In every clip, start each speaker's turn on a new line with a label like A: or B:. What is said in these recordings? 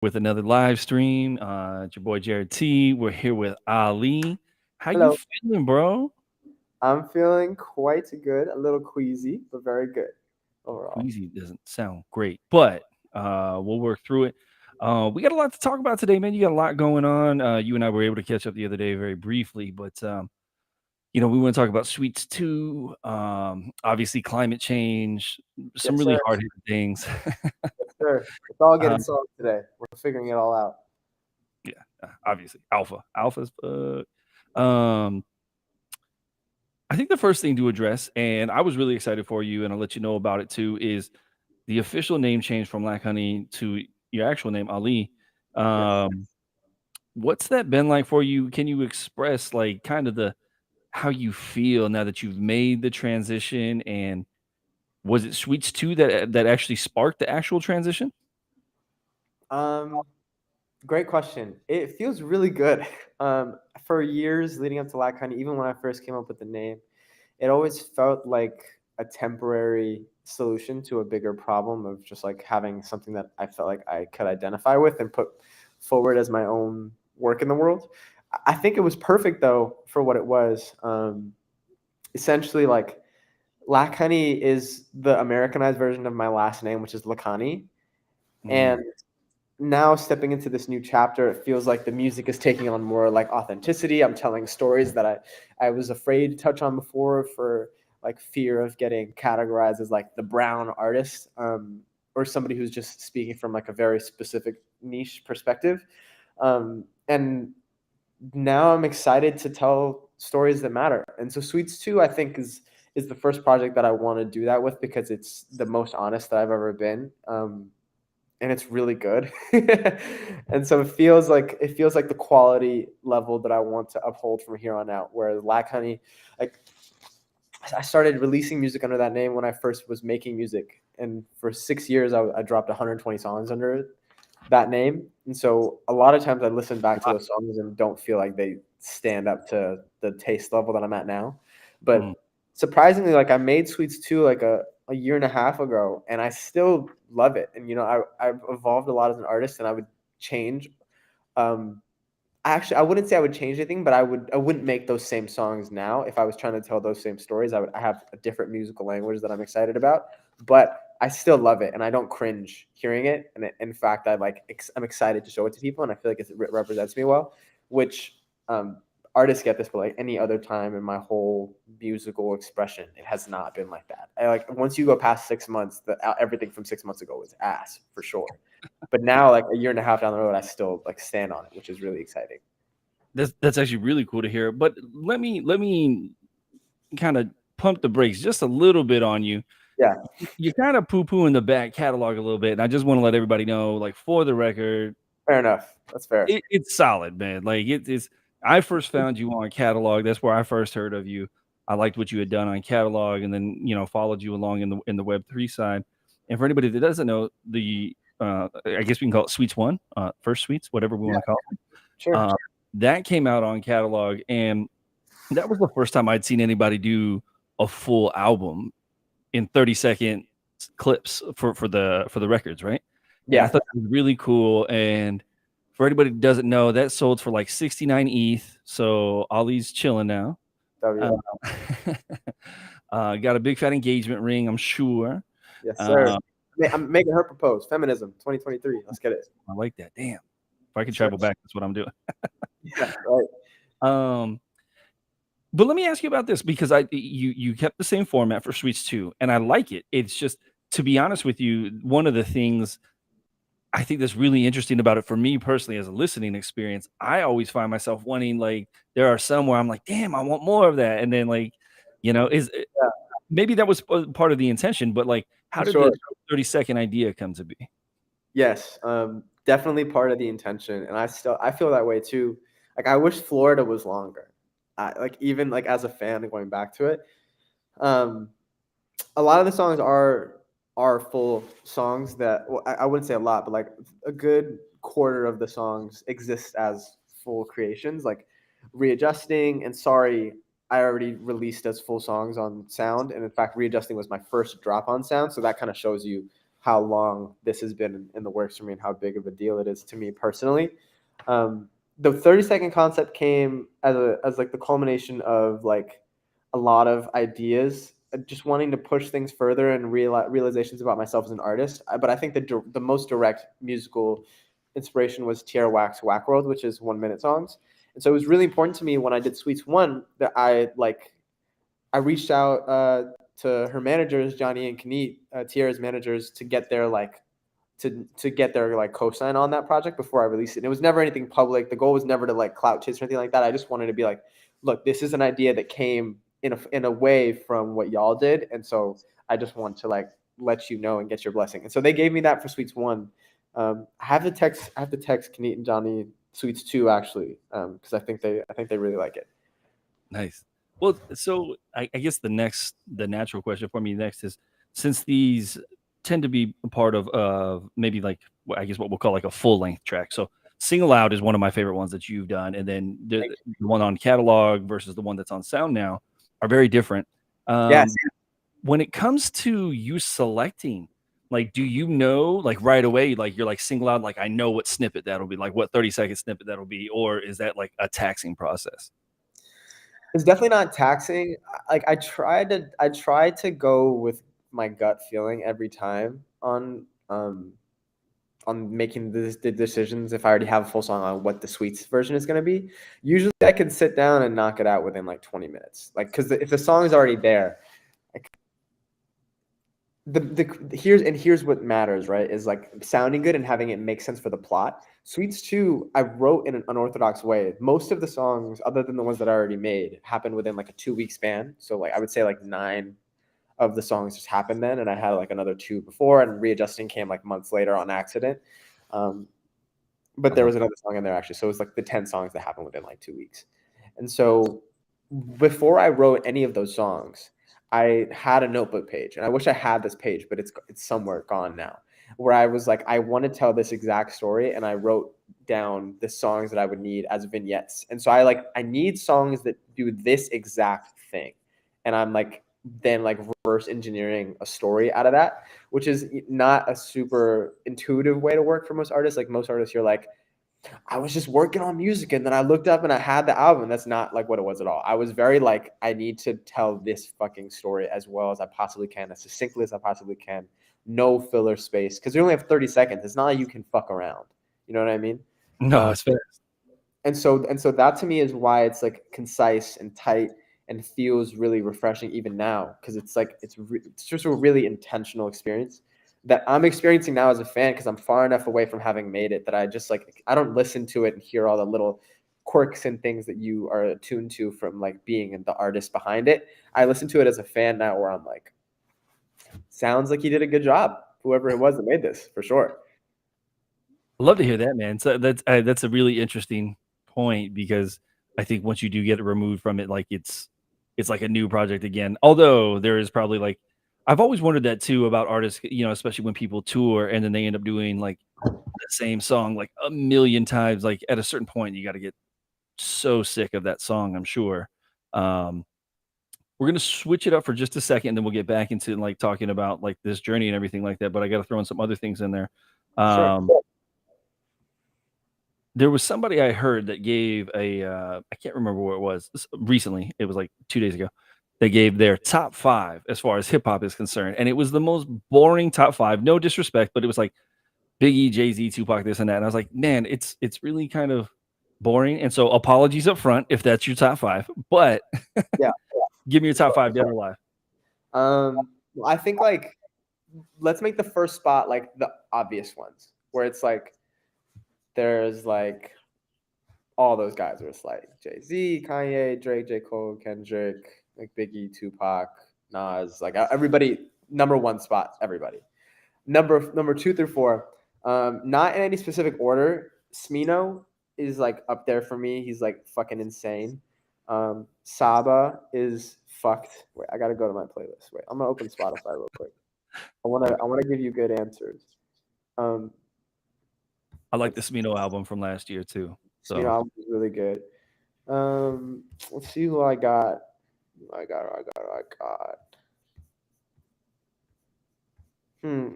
A: with another live stream. It's your boy Jared T. We're here with Ali. How you
B: Hello.
A: feeling, bro?
B: I'm feeling quite good, a little queasy, but very good overall.
A: Queasy doesn't sound great, but we'll work through it. We got a lot to talk about today, man. You got a lot going on. You and I were able to catch up the other day very briefly, but we want to talk about Sweets 2, obviously climate change, some
B: Yes,
A: really
B: sir.
A: hard hitting things.
B: Yes, sir. It's all getting
A: um,
B: solved today. We're figuring it all out.
A: yeah, obviously alpha's um I think the first thing to address, and I was really excited for you, and I'll let you know about it too, is the official name change from Black Honey to your actual name, Ali.
B: Yes.
A: Um, what's that been like for you? Can you express like kind of the how you feel now that you've made the transition? And was it Sweets 2 that actually sparked the actual transition?
B: Um, Great question. It feels really good. For years leading up to Lack Honey, even when I first came up with the name, it always felt like a temporary solution to a bigger problem of just like having something that I felt like I could identify with and put forward as my own work in the world. I think it was perfect though for what it was. Essentially, like Lack Honey is the Americanized version of my last name, which is Lakani. And
A: Mm,
B: now stepping into this new chapter, it feels like the music is taking on more like authenticity. I'm telling stories that I was afraid to touch on before for like fear of getting categorized as like the brown artist, or somebody who's just speaking from like a very specific niche perspective. And now I'm excited to tell stories that matter. And so Sweets 2, I think, is the first project that I want to do that with because it's the most honest that I've ever been. And it's really good. And so it feels like the quality level that I want to uphold from here on out. Whereas Lack Honey, like I started releasing music under that name when I first was making music, and for 6 years I dropped 120 songs under that name. And so a lot of times I listen back to
A: wow.
B: those songs and don't feel like they stand up to the taste level that I'm at now.
A: Mm,
B: But surprisingly, like I made Sweets 2 like a year and a half ago, and I still love it. And I've evolved a lot as an artist, and I would change. Um, I wouldn't say I would change anything, but I wouldn't make those same songs now if I was trying to tell those same stories. I have a different musical language that I'm excited about, but I still love it and I don't cringe hearing it. And in fact, I'm excited to show it to people, and I feel like it represents me well. Which um, artists get this, but like any other time in my whole musical expression, it has not been like that. Like once you go past 6 months, everything from 6 months ago was ass for sure. But now, like a year and a half down the road, I still like stand on it, which is really exciting.
A: that's actually really cool to hear. But let me kind of pump the brakes just a little bit on you.
B: Yeah,
A: You're kind of poo-pooing the back catalog a little bit, and I just want to let everybody know, like for the record,
B: fair enough. That's fair.
A: it's solid, man. Like it's. I first found you on catalog. That's where I first heard of you. I liked what you had done on catalog, and then followed you along in the Web3 side. And for anybody that doesn't know, I guess we can call it Sweets One, first Sweets, whatever we
B: Yeah,
A: want to call it.
B: sure.
A: Uh, that came out on catalog, and that was the first time I'd seen anybody do a full album in 30-second clips for the records, right? And I
B: Yeah.
A: thought that was really cool. And for anybody that doesn't know, that sold for like 69 ETH. So Ollie's chilling now. Uh,
B: W.
A: got a big fat engagement ring, I'm sure.
B: Yes, sir.
A: Uh,
B: I'm making her propose. Feminism 2023. Let's get it.
A: I like that. Damn. If I could
B: Yes, sir.
A: travel back, that's what I'm doing.
B: Yeah, right.
A: Um, but let me ask you about this because you kept the same format for Sweets 2, and I like it. It's just, to be honest with you, one of the things I think that's really interesting about it for me personally as a listening experience, I always find myself wanting, like, there are some where I'm like, damn, I want more of that. And then, like,
B: Yeah,
A: maybe that was part of the intention, but like, how
B: for
A: did the
B: sure.
A: 30-second idea come to be?
B: Yes, definitely part of the intention, and I feel that way too. Like I wish Florida was longer. Like even like as a fan going back to it, um, a lot of the songs are full songs that well, I wouldn't say a lot, but like a good quarter of the songs exist as full creations. Like Readjusting and Sorry, I already released as full songs on Sound, and in fact, Readjusting was my first drop on Sound, so that kind of shows you how long this has been in the works for me and how big of a deal it is to me personally. The 30-second concept came as like the culmination of like a lot of ideas, just wanting to push things further and realizations about myself as an artist. But I think the most direct musical inspiration was Tierra Whack's Whack World, which is 1 minute songs. And so it was really important to me when I did Sweets One that I reached out to her managers, Johnny and Kaneet, Tierra's managers, to get their to get their like co-sign on that project before I released it. And it was never anything public. The goal was never to like clout chase or anything like that. I just wanted to be like, look, this is an idea that came in a way from what y'all did, and so I just want to like let you know and get your blessing. And so they gave me that for Sweets One. I have to text Kaneet and Johnny Sweets Two actually, because I think they really like it.
A: Nice. Well, so I guess the natural question for me next is, since these tend to be a part of maybe like I guess what we'll call like a full length track. So Sing Aloud is one of my favorite ones that you've done, and then the one on catalog versus the one that's on Sound Now are very different.
B: Yes.
A: When it comes to you selecting, like, do you know like right away, like you're like Sing Aloud, like I know what snippet that'll be, like what 30-second snippet that'll be, or is that like a taxing process?
B: It's definitely not taxing. Like I try to go with my gut feeling every time on making the decisions if I already have a full song on what the Sweets version is going to be. Usually I can sit down and knock it out within like 20 minutes. Like cuz if the song is already there, like here's what matters, right? Is like sounding good and having it make sense for the plot. Sweets 2, I wrote in an unorthodox way. Most of the songs, other than the ones that I already made, happened within like a 2-week span. So like I would say like 9 of the songs just happened then, and I had like another 2 before, and readjusting came like months later on accident. But there was another song in there actually, so it was like the 10 songs that happened within like 2 weeks. And so before I wrote any of those songs, I had a notebook page, and I wish I had this page, but it's somewhere gone now, where I was like, I want to tell this exact story, and I wrote down the songs that I would need as vignettes. And so I need songs that do this exact thing, and I'm like then like reverse engineering a story out of that, which is not a super intuitive way to work for most artists. Like most artists, you're like, I was just working on music and then I looked up and I had the album. That's not like what it was at all. I was very like, I need to tell this fucking story as well as I possibly can, as succinctly as I possibly can. No filler space. Because we only have 30 seconds. It's not like you can fuck around. You know what I mean?
A: No, it's fair.
B: And so that to me is why it's like concise and tight and feels really refreshing even now, because it's like it's just a really intentional experience that I'm experiencing now as a fan, because I'm far enough away from having made it that I just like I don't listen to it and hear all the little quirks and things that you are attuned to from like being the artist behind it. I listen to it as a fan now, where I'm like, sounds like he did a good job, whoever it was that made this, for sure.
A: Love to hear that, man. So that's a really interesting point, because I think once you do get it removed from it, like it's like a new project again. Although there is probably like I've always wondered that too about artists, especially when people tour and then they end up doing like the same song like a million times. Like at a certain point, you got to get so sick of that song, I'm sure. Um, we're gonna switch it up for just a second, and then we'll get back into like talking about like this journey and everything like that. But I got to throw in some other things in there.
B: Sure.
A: Um, there was somebody I heard that gave I can't remember where it was recently. It was like 2 days ago. They gave their top five as far as hip hop is concerned, and it was the most boring top five. No disrespect, but it was like Biggie, Jay Z, Tupac, this and that. And I was like, man, it's really kind of boring. And so apologies up front if that's your top five, but
B: Yeah.
A: give me your top five, dead or alive.
B: Well, I think like let's make the first spot like the obvious ones, where it's like there's like all those guys are just like Jay-Z, Kanye, Drake, J. Cole, Kendrick, like Biggie, Tupac, Nas, like everybody, number one spot, everybody. Number 2 through 4, not in any specific order. Smino is like up there for me. He's like fucking insane. Saba is fucked. Wait, I gotta go to my playlist. Wait, I'm gonna open Spotify real quick. I wanna give you good answers. Um,
A: I like the Smino album from last year too.
B: Smino
A: So
B: album is really good. Let's see who I got. I got. Hmm.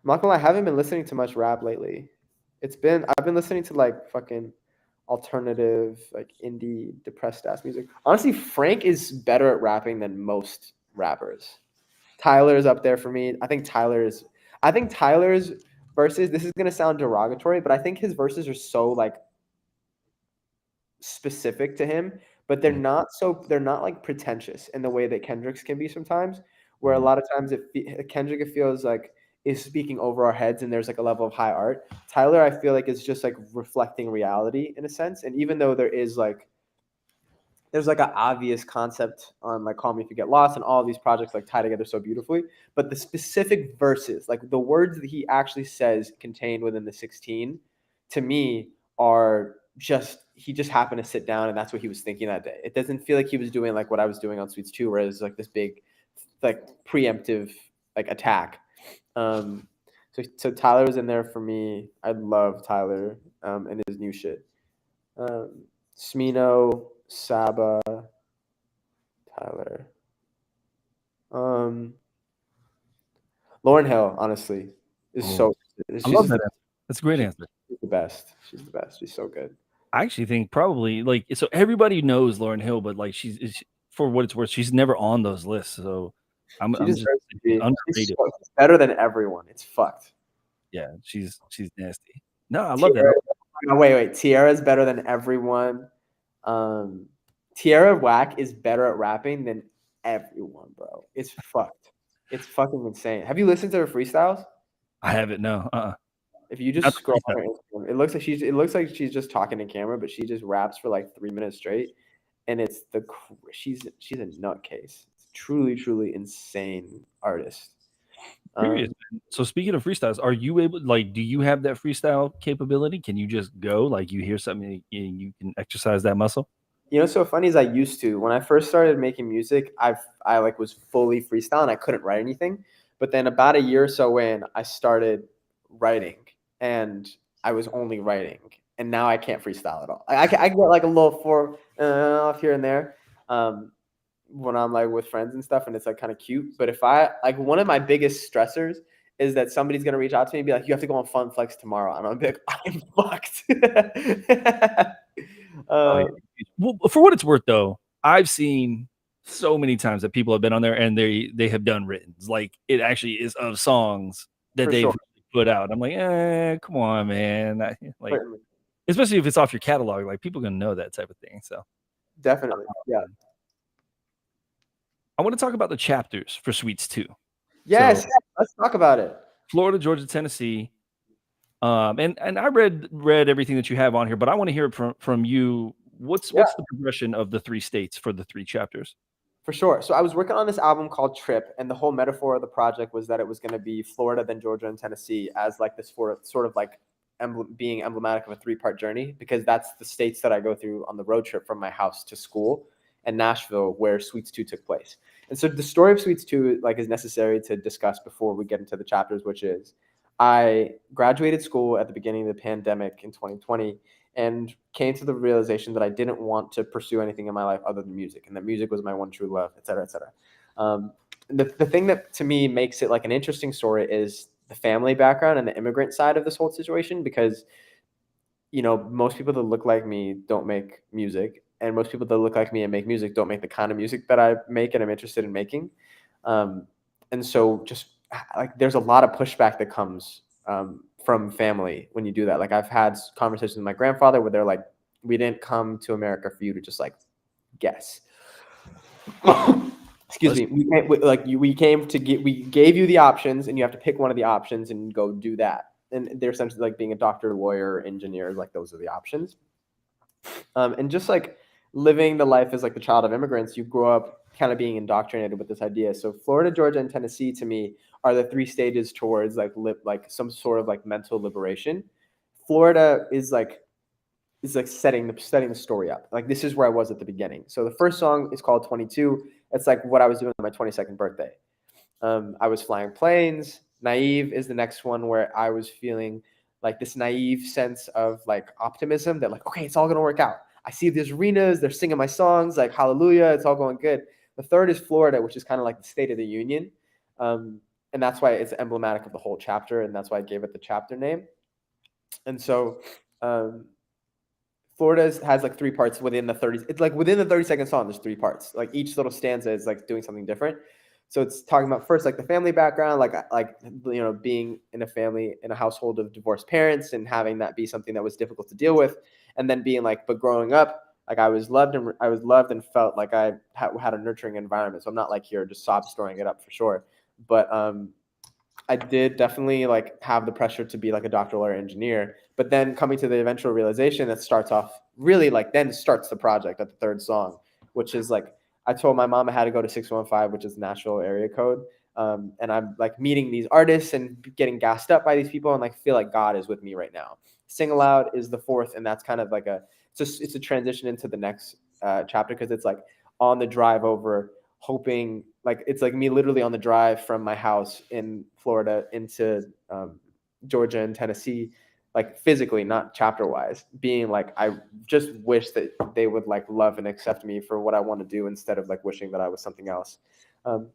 B: not gonna lie, I haven't been listening to much rap lately. I've been listening to like fucking alternative, like indie, depressed ass music. Honestly, Frank is better at rapping than most rappers. Tyler is up there for me. I think Tyler's verses, this is gonna sound derogatory, but I think his verses are so like specific to him, but they're not like pretentious in the way that Kendrick's can be sometimes, where a lot of times Kendrick, it feels like, is speaking over our heads and there's like a level of high art. Tyler, I feel like, is just like reflecting reality in a sense. And even though there's like an obvious concept on like Call Me If You Get Lost and all of these projects like tie together so beautifully, but the specific verses, like the words that he actually says contained within the 16, to me are just, he just happened to sit down and that's what he was thinking that day. It doesn't feel like he was doing like what I was doing on Sweets 2, where it's like this big like preemptive like attack. So Tyler was in there for me. I love Tyler and his new shit. Smino, Saba, Tyler. Lauren Hill, honestly, is so. She's
A: I love that answer. That's a great answer.
B: She's the best. She's the best. She's so good.
A: I actually think probably like so everybody knows Lauren Hill, but like she's for what it's worth, she's never on those lists. So I'm
B: She
A: just
B: deserves to be.
A: underrated.
B: She's better than everyone. It's fucked.
A: Yeah, she's nasty. No, I love that.
B: No, wait. Tierra's better than everyone. Tierra Whack is better at rapping than everyone, bro. It's fucked. It's fucking insane. Have you listened to her freestyles?
A: I haven't. No.
B: If you just scroll on her Instagram, it looks like she's just talking to camera, but she just raps for like 3 minutes straight, and she's a nutcase. Truly insane artist.
A: So speaking of freestyles, are you able, like, do you have that freestyle capability? Can you just go, like, you hear something and you can exercise that muscle?
B: You know, what's so funny is I used to. When I first started making music, I like was fully freestyle and I couldn't write anything. But then about a year or so in, I started writing and I was only writing. And now I can't freestyle at all. I get like a little four off here and there when I'm like with friends and stuff, and it's like kind of cute. But if I like, one of my biggest stressors is that somebody's gonna reach out to me and be like, "You have to go on Fun Flex tomorrow," and I'm like, "I'm fucked."
A: Well, for what it's worth, though, I've seen so many times that people have been on there and they have done writtens. Like it actually is of songs that they've put out. I'm like, come on, man. Like, especially if it's off your catalog, like people are gonna know that type of thing. So
B: definitely, yeah.
A: I want to talk about the chapters for Sweets 2.
B: Yes, let's talk about it.
A: Florida, Georgia, Tennessee. And I read everything that you have on here, but I want to hear it from you. What's the progression of the 3 states for the 3 chapters?
B: For sure. So I was working on this album called Trip, and the whole metaphor of the project was that it was going to be Florida, then Georgia, and Tennessee as like this sort of like being emblematic of a 3-part journey, because that's the states that I go through on the road trip from my house to school, and Nashville, where Sweets 2 took place. And so the story of Sweets 2 like is necessary to discuss before we get into the chapters, which is I graduated school at the beginning of the pandemic in 2020 and came to the realization that I didn't want to pursue anything in my life other than music, and that music was my one true love, et cetera, et cetera. The thing that to me makes it like an interesting story is the family background and the immigrant side of this whole situation, because, you know, most people that look like me don't make music, and most people that look like me and make music don't make the kind of music that I make and I'm interested in making. And so just like there's a lot of pushback that comes from family when you do that. Like I've had conversations with my grandfather where they're like, "We didn't come to America for you to just like guess." Excuse me. We gave you the options, and you have to pick one of the options and go do that. And they're essentially like being a doctor, lawyer, engineer, like those are the options. And just like living the life as like the child of immigrants, you grow up kind of being indoctrinated with this idea. So Florida, Georgia, and Tennessee to me are the 3 stages towards like some sort of like mental liberation. Florida is like setting the story up. Like this is where I was at the beginning. So the first song is called 22. It's like what I was doing on my 22nd birthday. I was flying planes. Naive is the next one, where I was feeling like this naive sense of like optimism that like, okay, it's all going to work out. I see these arenas, they're singing my songs, like hallelujah, it's all going good. The third is Florida, which is kind of like the State of the Union. and that's why it's emblematic of the whole chapter, and that's why I gave it the chapter name. And so, Florida has like three parts within the 30. It's like within the 30-second song, there's three parts. Like each little stanza is like doing something different. So it's talking about first like the family background, like being in a family in a household of divorced parents and having that be something that was difficult to deal with, and then being like, but growing up, like I was loved and felt like I had a nurturing environment. So I'm not like here just sob storing it up for sure, but I did definitely like have the pressure to be like a doctoral or engineer, but then coming to the eventual realization that starts off really like then starts the project at the third song, which is like I told my mom I had to go to 615, which is Nashville area code. And I'm like meeting these artists and getting gassed up by these people and like feel like God is with me right now. Sing Aloud is the fourth, and that's kind of like it's a transition into the next chapter because it's like on the drive over, hoping like it's like me literally on the drive from my house in Florida into Georgia and Tennessee, like physically, not chapter wise, being like, I just wish that they would like love and accept me for what I want to do instead of like wishing that I was something else.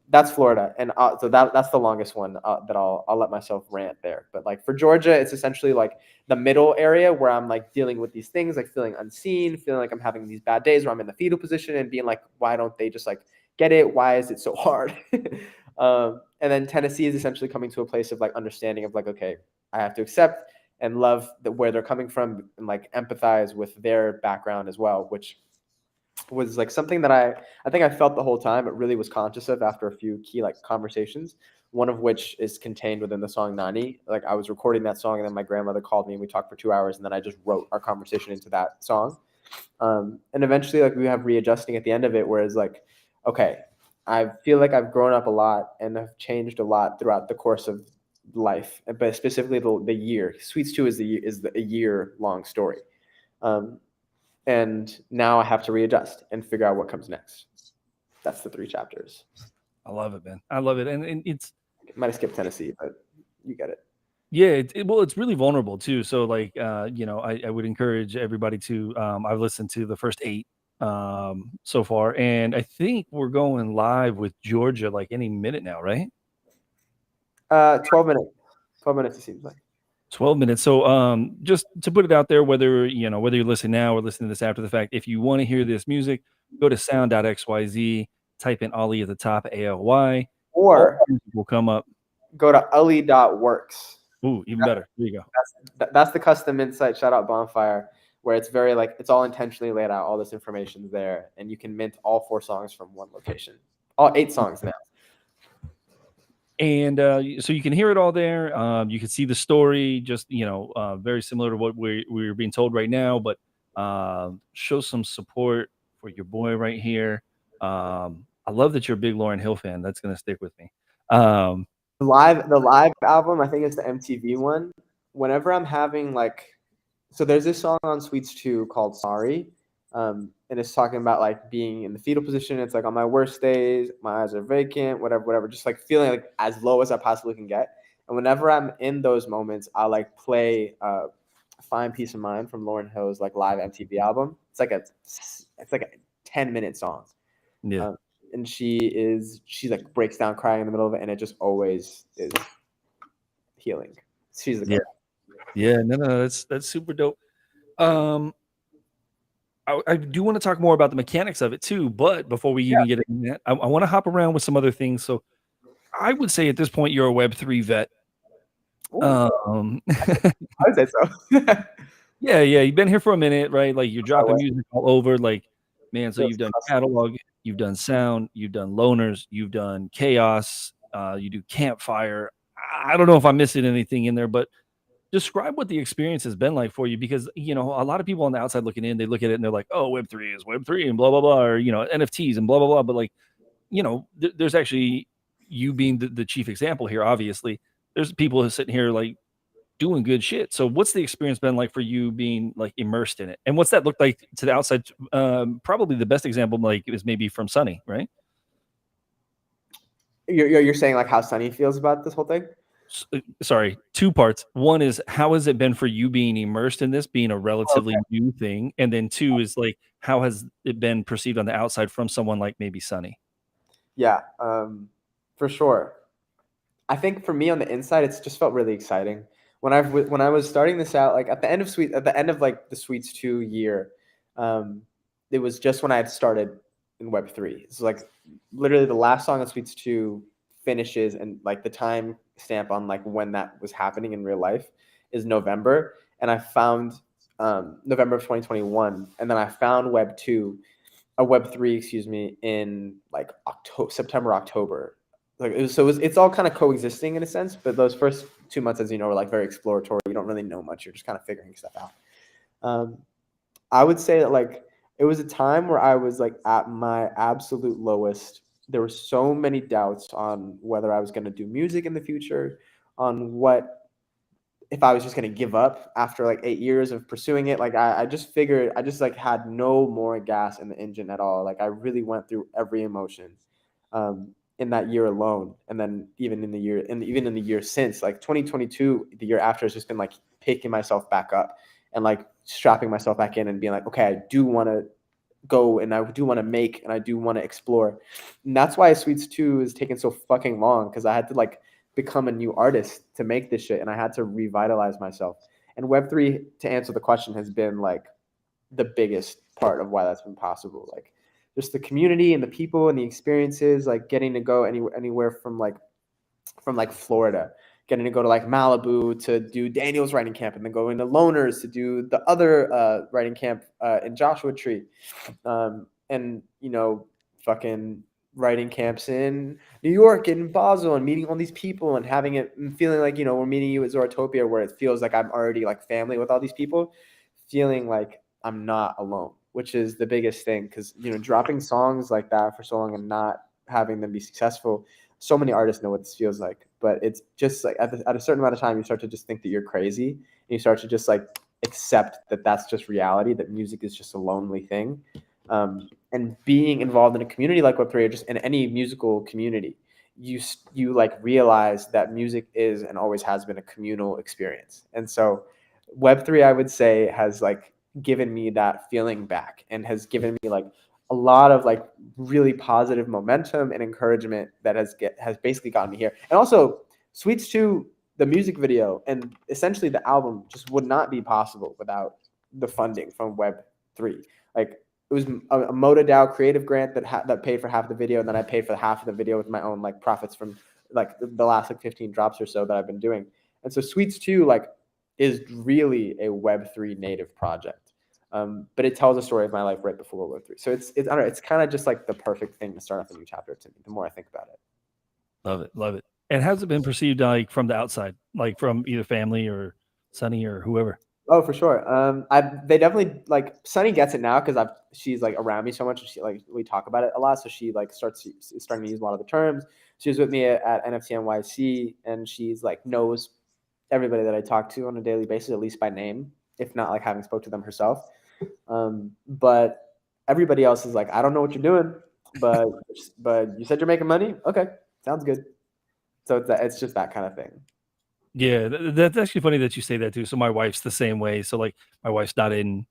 B: That's Florida, and so that's the longest one that I'll let myself rant there. But like for Georgia, it's essentially like the middle area where I'm like dealing with these things, like feeling unseen, feeling like I'm having these bad days where I'm in the fetal position and being like, why don't they just like get it? Why is it so hard? And then Tennessee is essentially coming to a place of like understanding of like, okay, I have to accept and love where they're coming from and like empathize with their background as well, which was like something that I think I felt the whole time, but really was conscious of after a few key like conversations. One of which is contained within the song Nani. Like I was recording that song, and then my grandmother called me, and we talked for 2 hours, and then I just wrote our conversation into that song. And eventually, like we have readjusting at the end of it, whereas like, okay, I feel like I've grown up a lot and have changed a lot throughout the course of life, but specifically the year. Sweets 2 is a year long story. And now I have to readjust and figure out what comes next. That's the 3 chapters.
A: I love it, man. I love it, and it's
B: Might have skipped Tennessee, but you get it.
A: yeah, well, it's really vulnerable too. So like, I would encourage everybody to. I've listened to the first 8 so far, and I think we're going live with Georgia like any minute now, right?
B: 12 minutes. 12 minutes, it seems like.
A: 12 minutes. So just to put it out there, whether whether you're listening now or listening to this after the fact, if you want to hear this music, go to sound.xyz, type in Ollie at the top, ALY,
B: Or
A: will come up.
B: go to uli.works.
A: Ooh, even better. There you go.
B: That's the custom insight. Shout out Bonfire, where it's very like it's all intentionally laid out. All this information there, and you can mint all 4 songs from one location. All 8 songs now.
A: And so you can hear it all there. You can see the story, just very similar to what we're being told right now. But show some support for your boy right here. I love that you're a big Lauryn Hill fan. That's gonna stick with me.
B: The live album, I think it's the MTV one. Whenever I'm having like, so there's this song on Sweets 2 called Sorry. And it's talking about like being in the fetal position. It's like on my worst days, my eyes are vacant, whatever, just like feeling like as low as I possibly can get. And whenever I'm in those moments, I like play Fine Peace of Mind from Lauryn Hill's like live MTV album. It's like a 10-minute song.
A: Yeah.
B: And she like breaks down crying in the middle of it, and it just always is healing. She's the
A: yeah. No, that's super dope. I do want to talk more about the mechanics of it too, but before we even get into that, I want to hop around with some other things. So I would say at this point you're a Web3 vet.
B: I would say so.
A: Yeah, you've been here for a minute, right? Like you're dropping music all over, like man. So you've done catalog, you've done sound, you've done loners, you've done chaos, you do campfire. I don't know if I'm missing anything in there, but describe what the experience has been like for you, because a lot of people on the outside looking in, they look at it and they're like, oh, Web3 is Web3 and blah blah blah, or NFTs and blah blah blah. But like, there's actually you being the chief example here. Obviously, there's people who are sitting here like doing good shit. So what's the experience been like for you being like immersed in it, and what's that look like to the outside? Probably the best example like is maybe from Sunny, right?
B: You're saying like how Sunny feels about this whole thing?
A: Sorry, 2 parts. One is how has it been for you being immersed in this, being a relatively new thing, and then 2 is like how has it been perceived on the outside from someone like maybe Sunny?
B: Yeah, for sure. I think for me on the inside, it's just felt really exciting. When I was starting this out, like at the end of like the Suites 2 year, um, it was just when I had started in Web3. It's like literally the last song of Suites 2 finishes, and like the time stamp on like when that was happening in real life is November. And I found November of 2021, and then I found Web3, excuse me, in like September, October. Like it's all kind of coexisting in a sense, but those first 2 months, as you know, were like very exploratory. You don't really know much. You're just kind of figuring stuff out. I would say that like it was a time where I was like at my absolute lowest. There were so many doubts on whether I was going to do music in the future, on what if I was just going to give up after like 8 years of pursuing it. Like I just figured I just like had no more gas in the engine at all. Like I really went through every emotion in that year alone. And then even in the year since, like 2022, the year after, has just been like picking myself back up and like strapping myself back in and being like, okay, I do want to go and I do want to make and I do want to explore. And that's why Suites 2 is taking so fucking long, because I had to like become a new artist to make this shit and I had to revitalize myself. And Web3, to answer the question, has been like the biggest part of why that's been possible. Like just the community and the people and the experiences, like getting to go anywhere from Florida, getting to go to like Malibu to do Daniel's writing camp, and then going to Loners to do the other writing camp in Joshua Tree, and fucking writing camps in New York and Basel, and meeting all these people and having it and feeling like we're meeting you at Zoratopia, where it feels like I'm already like family with all these people, feeling like I'm not alone, which is the biggest thing, because dropping songs like that for so long and not having them be successful. So many artists know what this feels like, but it's just like at a certain amount of time, you start to just think that you're crazy, and you start to just like accept that that's just reality, that music is just a lonely thing. And being involved in a community like Web3, or just in any musical community, you like realize that music is and always has been a communal experience. And so Web3, I would say, has like given me that feeling back and has given me like a lot of like really positive momentum and encouragement that has basically gotten me here. And also Suites 2, the music video and essentially the album, just would not be possible without the funding from Web3. Like it was a ModaDAO creative grant that paid for half the video, and then I paid for half of the video with my own like profits from like the last like 15 drops or so that I've been doing. And so Suites 2 like is really a Web3 native project. But it tells a story of my life right before World War III. So it's I don't know, it's kind of just like the perfect thing to start off a new chapter to me, the more I think about it.
A: Love it, love it. And how's it been perceived like from the outside, like from either family or Sunny or whoever?
B: Oh, for sure. They definitely like Sunny gets it now because she's like around me so much, and she like we talk about it a lot. So she like starting to use a lot of the terms. She was with me at NFT NYC, and she's like knows everybody that I talk to on a daily basis, at least by name, if not like having spoke to them herself. But everybody else is like, I don't know what you're doing, but you said you're making money. Okay, sounds good. So it's just that kind of thing.
A: Yeah, that's actually funny that you say that too. So my wife's the same way. So like my wife's not in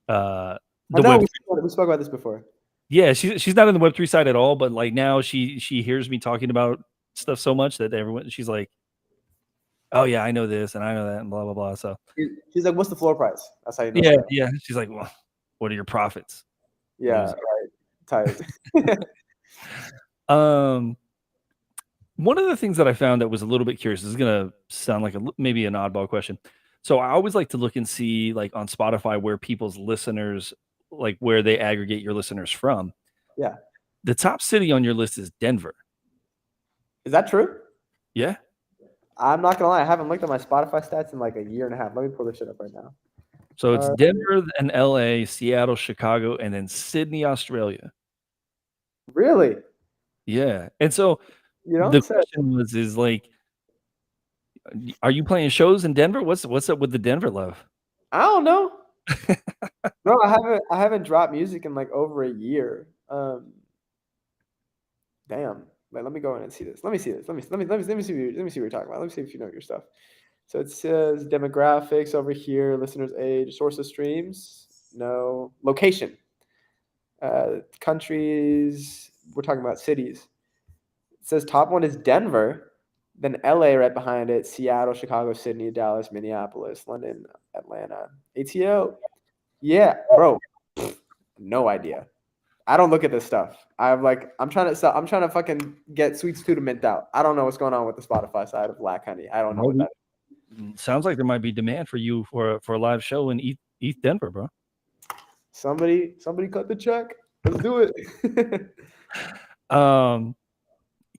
B: I
A: the
B: know
A: web.
B: we spoke about this before.
A: Yeah, she's not in the Web3 side at all. But like now she hears me talking about stuff so much that she's like, oh yeah, I know this and I know that and blah blah blah. So
B: She's like, "What's the floor price?" That's how you know.
A: yeah. She's like, well, what are your profits?
B: Yeah, right. Tired.
A: One of the things that I found that was a little bit curious, this is gonna sound like maybe an oddball question. So I always like to look and see like on Spotify where people's listeners, like where they aggregate your listeners from.
B: Yeah.
A: The top city on your list is Denver.
B: Is that true?
A: Yeah.
B: I'm not gonna lie, I haven't looked at my Spotify stats in like a year and a half. Let me pull this shit up right now.
A: So it's Denver and LA, Seattle, Chicago, and then Sydney, Australia.
B: Really?
A: Yeah. And so
B: You
A: the
B: don't say.
A: question is like, are you playing shows in Denver? What's up with the Denver love?
B: I don't know. No, I haven't dropped music in like over a year. Damn. Wait, let me go in and see this. Let me see this. Let me see what you're talking about. Let me see if you know your stuff. So it says demographics over here, listeners' age, source of streams, no, location, countries. We're talking about cities. It says top one is Denver, Then LA right behind it, Seattle, Chicago, Sydney, Dallas, Minneapolis, London, Atlanta, ATL. Yeah, bro. No idea. I don't look at this stuff. I'm trying to fucking get Sweets 2 to mint out. I don't know what's going on with the Spotify side of Black Honey. I don't know what that is.
A: Sounds like there might be demand for you for a live show in East Denver, bro.
B: Somebody cut the check. Let's do it.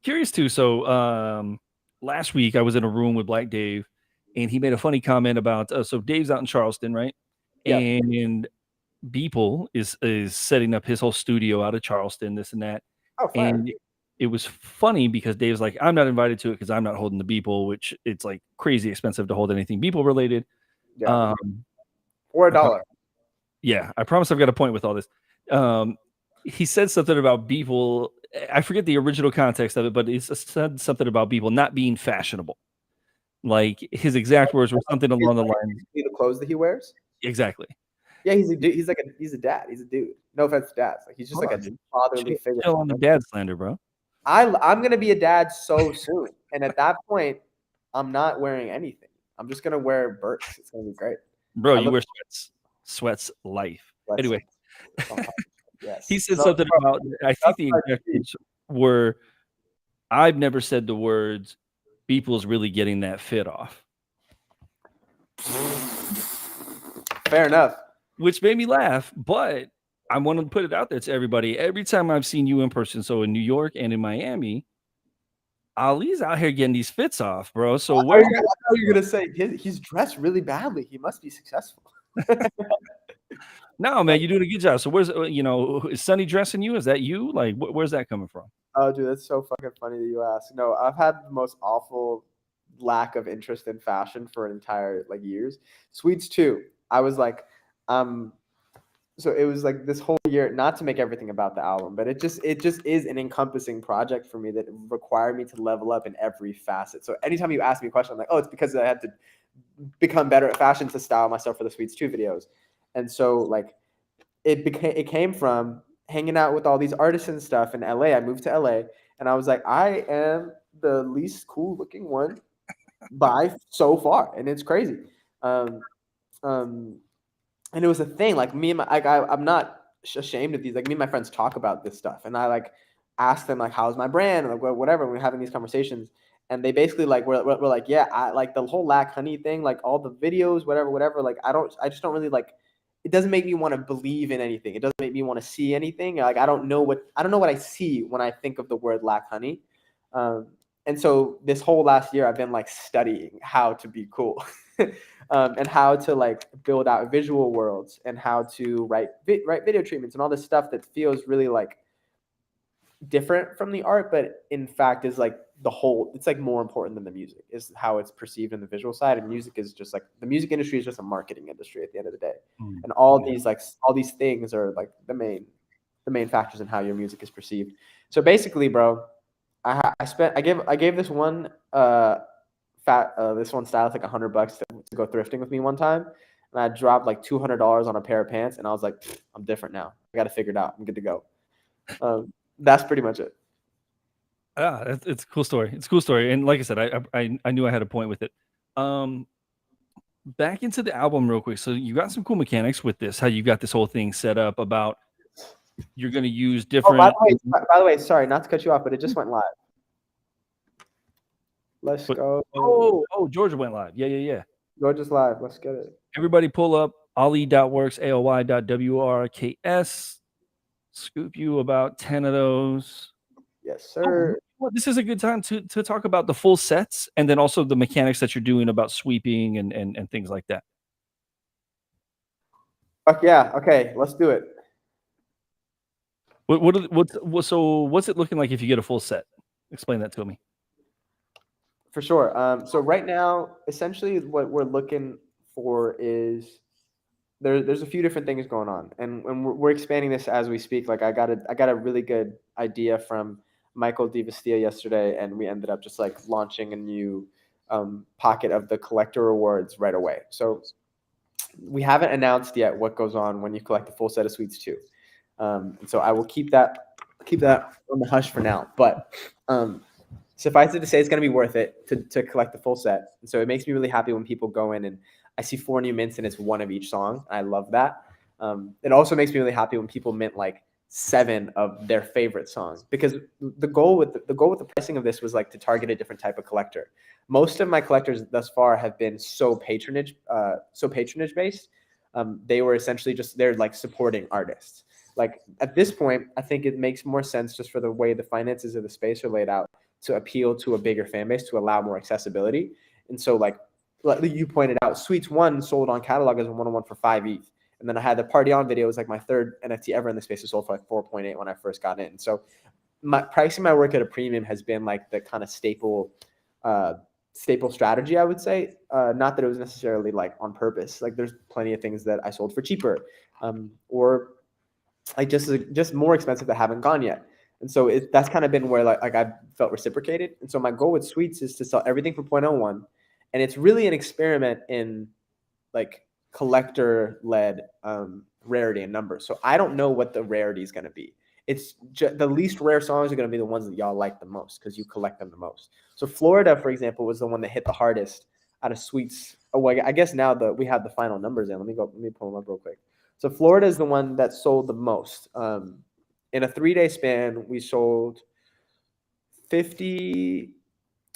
A: Curious too. So last week I was in a room with Black Dave, and he made a funny comment about so Dave's out in Charleston, right?
B: Yeah.
A: And Beeple is setting up his whole studio out of Charleston, this and that.
B: Oh, fine.
A: And it was funny because Dave's like, I'm not invited to it because I'm not holding the Beeple, which it's like crazy expensive to hold anything Beeple related.
B: Yeah. Or $1.
A: Yeah, I promise I've got a point with all this. He said something about Beeple. I forget the original context of it, but he said something about Beeple not being fashionable. Like his exact words were something along the lines.
B: The clothes that he wears.
A: Exactly.
B: Yeah, he's a dude. He's a dad. He's a dude. No offense to dads. Like he's just like a fatherly figure.
A: Chill on the dad slander, bro.
B: I'm gonna be a dad so soon, and at that point, I'm not wearing anything. I'm just gonna wear Burks. It's gonna be great.
A: Bro, you wear sweats. Sweats life. Anyway.
B: Yes.
A: He said something about, I think the exact words were, I've never said the words, Beeple's really getting that fit off.
B: Fair enough.
A: Which made me laugh, but I want to put it out there to everybody. Every time I've seen you in person, so in New York and in Miami, Ali's out here getting these fits off, bro. So
B: where you're gonna say he's dressed really badly. He must be successful.
A: No, man, you're doing a good job. So where's is Sonny dressing you? Is that you? Like, where's that coming from?
B: Oh, dude, that's so fucking funny that you ask. No, I've had the most awful lack of interest in fashion for an entire years. Sweets 2. I was like, so it was like this whole year, not to make everything about the album, but it just is an encompassing project for me that required me to level up in every facet. So anytime you ask me a question, I'm like, oh, it's because I had to become better at fashion to style myself for the Sweets 2 videos. And so it came from hanging out with all these artists and stuff in LA. I moved to LA and I was like, I am the least cool looking one by so far. And it's crazy. And it was a thing. Like me and I'm not ashamed of these. Like me and my friends talk about this stuff. And I ask them how's my brand? And whatever. And we're having these conversations. And they basically we're like, yeah, I like the whole Lack Honey thing, all the videos, whatever. I just don't really it doesn't make me want to believe in anything. It doesn't make me want to see anything. I don't know what I see when I think of the word Lack Honey. And so this whole last year I've been studying how to be cool and how to build out visual worlds and how to write video treatments and all this stuff that feels really different from the art, but in fact is the whole, it's more important than the music, is how it's perceived in the visual side. And music is just the music industry is just a marketing industry at the end of the day. And all these things are the main factors in how your music is perceived. So basically, bro, I gave this one this one stylist $100 to go thrifting with me one time, and I dropped $200 on a pair of pants, and I was like, I'm different now. I got to figure it out. I'm good to go. That's pretty much it.
A: It's a cool story. It's a cool story. And like I said, I knew I had a point with it. Back into the album real quick. So you got some cool mechanics with this, how you got this whole thing set up about you're going to use different.
B: By the way, sorry, not to cut you off, but it just went live. Let's go.
A: Oh, Georgia went live. Yeah.
B: Georgia's live. Let's get it.
A: Everybody pull up Ali.works, ALY.WRKS. Scoop you about 10 of those.
B: Yes, sir.
A: Well, this is a good time to talk about the full sets and then also the mechanics that you're doing about sweeping and things like that.
B: Fuck yeah. Okay, let's do it.
A: What's it looking like if you get a full set? Explain that to me.
B: For sure. So right now, essentially what we're looking for is there's a few different things going on, and we're expanding this as we speak. I got a really good idea from Michael DiVestia yesterday, and we ended up just launching a new pocket of the collector rewards right away. So we haven't announced yet what goes on when you collect a full set of Sweets 2. And so I will keep that on the hush for now. But suffice it to say, it's going to be worth it to collect the full set. And so it makes me really happy when people go in and I see 4 new mints and it's one of each song. I love that. It also makes me really happy when people mint like 7 of their favorite songs, because the goal with the pricing of this was like to target a different type of collector. Most of my collectors thus far have been so patronage based. They were essentially just, they're like supporting artists. Like at this point, I think it makes more sense, just for the way the finances of the space are laid out, to appeal to a bigger fan base, to allow more accessibility. And so like you pointed out, Sweets 1 sold on catalog as a 101 for 5 ETH. And then I had the Party On video, was like my 3rd NFT ever in the space. It sold for like 4.8 when I first got in. So pricing my work at a premium has been like the kind of staple strategy, I would say. Not that it was necessarily like on purpose. Like there's plenty of things that I sold for cheaper, or like just more expensive that haven't gone yet. And so that's kind of been where like I felt reciprocated. And so my goal with Sweets is to sell everything for 0.01. And it's really an experiment in like collector-led rarity and numbers. So I don't know what the rarity is going to be. It's the least rare songs are going to be the ones that y'all like the most because you collect them the most. So Florida, for example, was the one that hit the hardest out of Sweets. Oh, I guess now that we have the final numbers in, let me pull them up real quick. So Florida is the one that sold the most. In a 3-day span, we sold 50.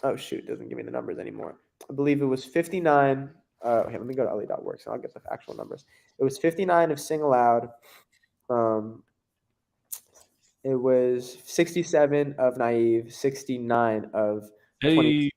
B: Oh shoot, it doesn't give me the numbers anymore. I believe it was 59. Okay, let me go to LE.work, so I'll get the actual numbers. It was 59 of Sing Aloud. It was 67 of Naive, 69 of 20,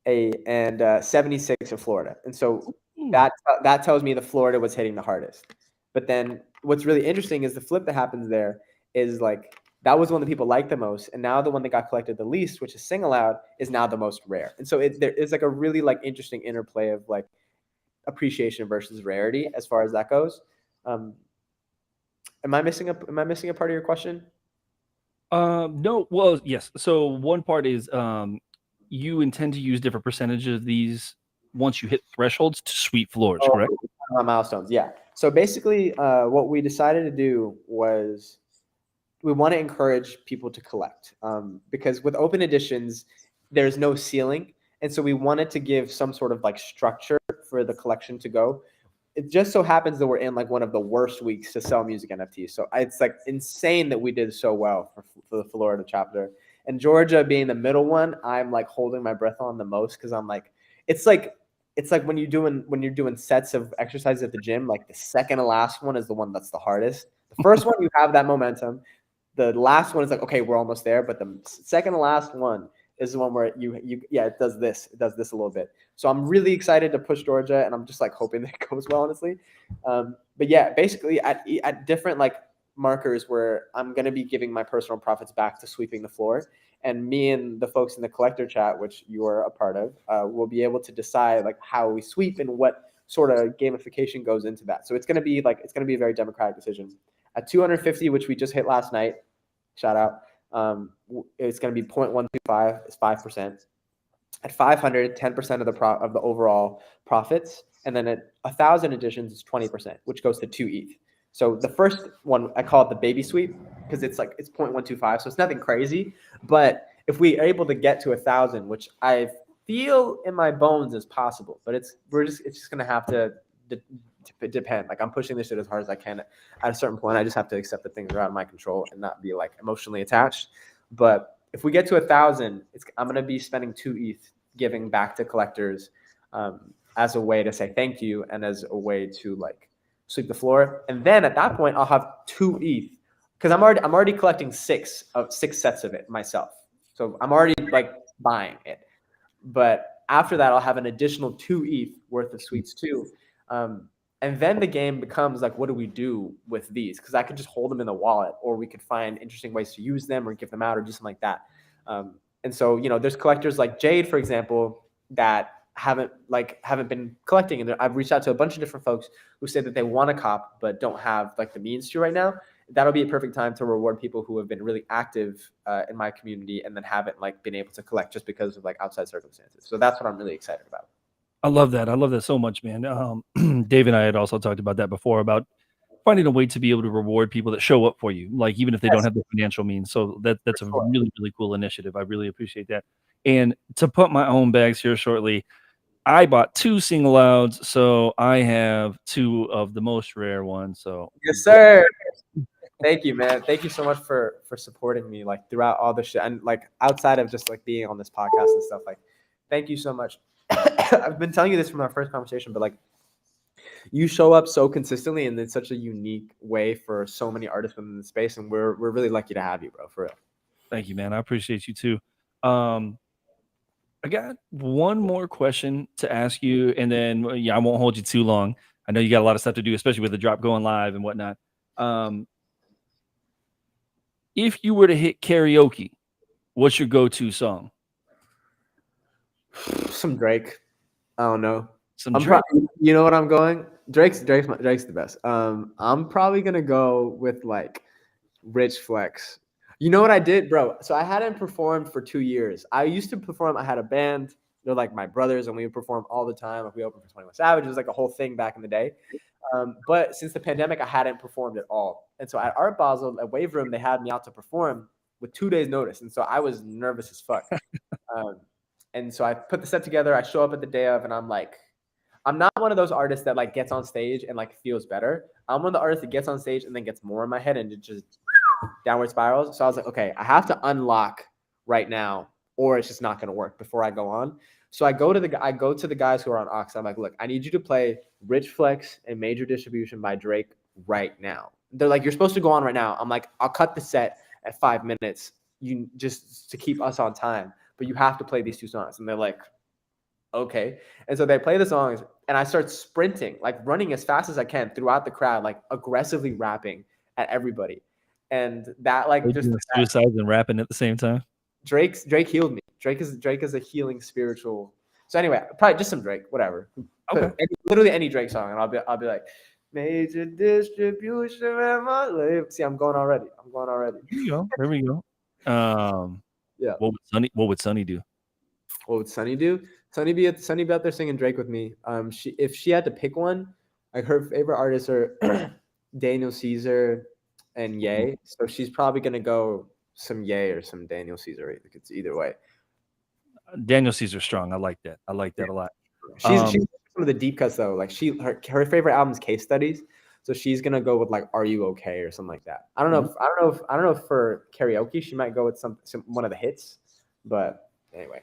B: and 76 of Florida. And so that tells me the Florida was hitting the hardest. But then what's really interesting is the flip that happens there is like that was one that people liked the most, and now the one that got collected the least, which is Sing Aloud, is now the most rare. And so there is like a really like interesting interplay of like appreciation versus rarity as far as that goes. Am I missing a part of your question?
A: No. Well, yes. So one part is you intend to use different percentages of these once you hit thresholds to sweep floors, correct?
B: Milestones, yeah. So basically, what we decided to do was we want to encourage people to collect, because with open editions, there's no ceiling. And so we wanted to give some sort of like structure for the collection to go. It just so happens that we're in like one of the worst weeks to sell music NFTs. So it's like insane that we did so well for the Florida chapter. And Georgia being the middle one, I'm like holding my breath on the most, because I'm like, it's like when you're doing sets of exercises at the gym, like the second to last one is the one that's the hardest. The first one, you have that momentum. The last one is like, okay, we're almost there. But the second to last one is the one where it does this a little bit. So I'm really excited to push Georgia, and I'm just like hoping that it goes well, honestly. But yeah, basically at different like markers where I'm going to be giving my personal profits back to sweeping the floor, and me and the folks in the collector chat, which you are a part of, will be able to decide like how we sweep and what sort of gamification goes into that. So it's going to be a very democratic decision. At 250, which we just hit last night, shout out. It's going to be 0.125. It's 5%. At 500, 10% of the overall profits, and then at 1,000 editions, it's 20%, which goes to 2 ETH. So the first one, I call it the baby sweep, because it's 0.125, so it's nothing crazy. But if we are able to get to 1,000, which I feel in my bones is possible, but it's just going to have to depend. Like I'm pushing this shit as hard as I can. At a certain point, I just have to accept that things are out of my control and not be like emotionally attached. But if we get to 1,000, I'm going to be spending 2 ETH giving back to collectors as a way to say thank you and as a way to like sweep the floor. And then at that point, I'll have 2 ETH, because I'm already collecting 6 sets of it myself. So I'm already like buying it. But after that, I'll have an additional 2 ETH worth of Sweets 2. And then the game becomes like, what do we do with these? Because I could just hold them in the wallet, or we could find interesting ways to use them or give them out or do something like that. And so, there's collectors like Jade, for example, that haven't been collecting. And I've reached out to a bunch of different folks who say that they want to cop, but don't have like the means to right now. That'll be a perfect time to reward people who have been really active in my community and then haven't like been able to collect just because of like outside circumstances. So that's what I'm really excited about.
A: I love that. I love that so much, man. Dave and I had also talked about that before, about finding a way to be able to reward people that show up for you, like even if they don't
B: Yes,
A: have the financial means. So that's
B: for
A: a
B: sure.
A: really, really cool initiative. I really appreciate that. And to put my own bags here shortly, I bought 2 single outs, so I have 2 of the most rare ones. So
B: Yes, sir. Thank you, man. Thank you so much for supporting me like throughout all the shit and like outside of just like being on this podcast and stuff. Like, thank you so much. I've been telling you this from our first conversation, but like you show up so consistently and in such a unique way for so many artists within the space, and we're really lucky to have you, bro. For real.
A: thank you, man. I appreciate you too. Um, I got one more question to ask you, and then yeah, I won't hold you too long. I know you got a lot of stuff to do, especially with the drop going live and whatnot. Um, if you were to hit karaoke, what's your go-to song?
B: Some Drake. I don't know.
A: Some
B: I'm
A: Drake.
B: probably, you know what I'm going. Drake's the best. I'm probably gonna go with like Rich Flex. You know what I did, bro? So I hadn't performed for 2 years. I used to perform. I had a band. They're like my brothers, and we would perform all the time. Like we opened for 21 Savage. It was like a whole thing back in the day. But since the pandemic, I hadn't performed at all. And so at Art Basel, at Wave Room, they had me out to perform with 2 days' notice. And so I was nervous as fuck. Um, and so I put the set together. I show up at the day of, and I'm like, I'm not one of those artists that like gets on stage and like feels better. I'm one of the artists that gets on stage and then gets more in my head and it just downward spirals. So I was like, okay, I have to unlock right now, or it's just not going to work before I go on. So I go to the guys who are on Ox. I'm like, look, I need you to play Rich Flex and Major Distribution by Drake right now. They're like, you're supposed to go on right now. I'm like, I'll cut the set at 5 minutes. You just to keep us on time, but you have to play these 2 songs. And they're like, okay. And so they play the songs, and I start sprinting, like running as fast as I can throughout the crowd, like aggressively rapping at everybody. And that like just
A: suicides and rapping at the same time.
B: Drake healed me. Drake is a healing spiritual. So anyway, probably just some Drake, whatever.
A: Okay.
B: Literally any Drake song, and I'll be like, Major Distribution at my label. See, I'm going already.
A: Here we go. There we go.
B: Yeah.
A: What would Sunny do?
B: What would Sunny do? Sunny be out there singing Drake with me. If she had to pick one, like her favorite artists are Daniel Caesar and Ye. So she's probably gonna go some Ye or some Daniel Caesar. It's either way.
A: Daniel Caesar strong. I like that. I like that a lot.
B: She's some of the deep cuts though. Like her favorite album is Case Studies. So she's gonna go with like "Are You Okay" or something like that. I don't know if for karaoke she might go with some one of the hits, but anyway.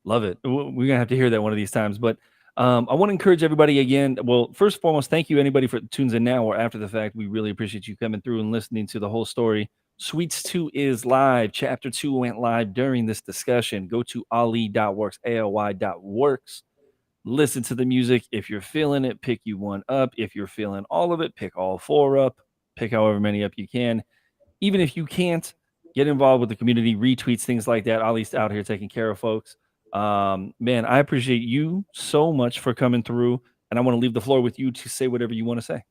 A: Love it. We're gonna have to hear that one of these times. But I want to encourage everybody again. Well, first and foremost, thank you anybody for tunes in now or after the fact. We really appreciate you coming through and listening to the whole story. Sweets 2 is live. Chapter 2 went live during this discussion. Go to ali.works, ALY.works. Listen to the music. If you're feeling it, pick you one up. If you're feeling all of it, pick all 4 up. Pick however many up you can. Even if you can't, get involved with the community, retweets, things like that. Ali's out here taking care of folks. Man, I appreciate you so much for coming through, and I want to leave the floor with you to say whatever you want to say.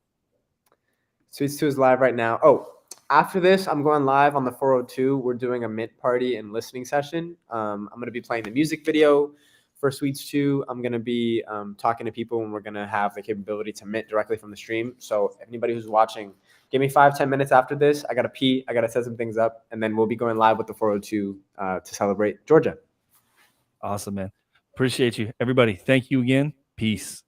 B: Sweets 2 is live right now. Oh, after this, I'm going live on the 402. We're doing a mint party and listening session. I'm going to be playing the music video for Sweets 2. I'm going to be talking to people, and we're going to have the capability to mint directly from the stream. So anybody who's watching, give me 5-10 minutes after this. I got to pee. I got to set some things up, and then we'll be going live with the 402 to celebrate Georgia.
A: Awesome, man. Appreciate you. Everybody, thank you again. Peace.